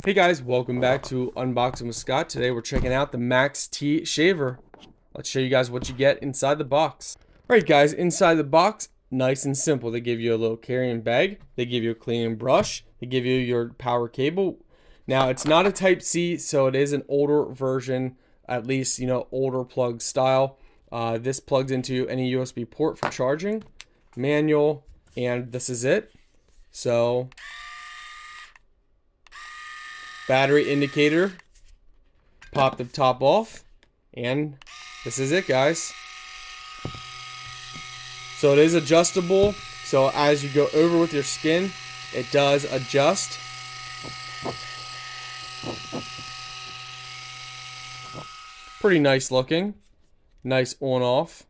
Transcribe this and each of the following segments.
Hey guys, welcome back to Unboxing with Scott. Today we're checking out the Max T Shaver. Let's show you guys what you get inside the box. Alright guys, inside the box, nice and simple. They give you a little carrying bag, they give you a cleaning brush, they give you your power cable. Now it's not a Type C, so it is an older version, at least, older plug style. This plugs into any USB port for charging, manual, and this is it. So battery indicator, pop the top off, and this is it, guys. So it is adjustable, so as you go over with your skin, it does adjust. Pretty nice looking, nice on off.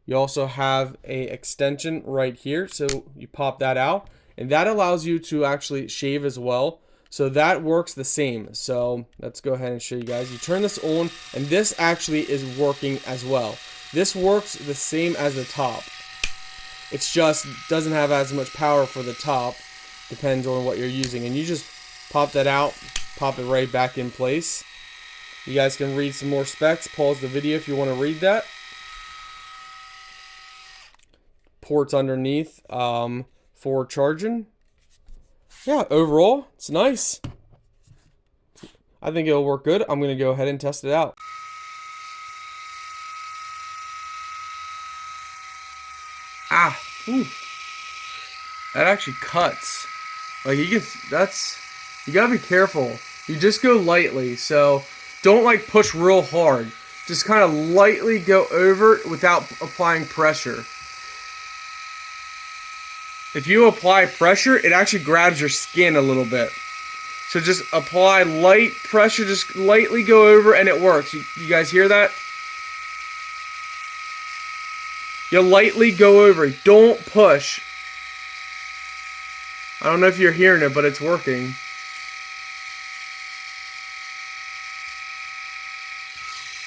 You also have a extension right here, so you pop that out, and that allows you to actually shave as well. So that works the same. So let's go ahead and show you guys. You turn this on, and this actually is working as well. This works the same as the top. It's just doesn't have as much power for the top. Depends on what you're using. And you just pop that out, pop it right back in place. You guys can read some more specs. Pause the video if you want to read that. Ports underneath for charging. Yeah, overall, it's nice. I think it'll work good. I'm going to go ahead and test it out. Ooh. That actually cuts. Like, you gotta be careful. You just go lightly, so don't like push real hard. Just kind of lightly go over it without applying pressure. If you apply pressure, it actually grabs your skin a little bit. So just apply light pressure, just lightly go over, and it works. You guys hear that? You lightly go over, don't push. I don't know if you're hearing it, but it's working.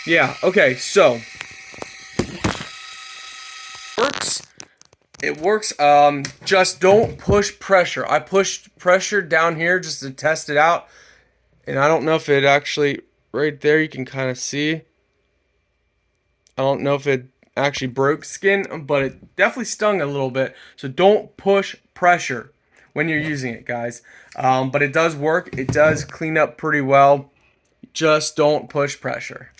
Yeah, okay, so it works. Just don't push pressure. I pushed pressure down here just to test it out, and I don't know if it actually, right there you can kind of see, I don't know if it actually broke skin, but it definitely stung a little bit. So don't push pressure when you're using it, guys. But it does work. It does clean up pretty well. Just don't push pressure.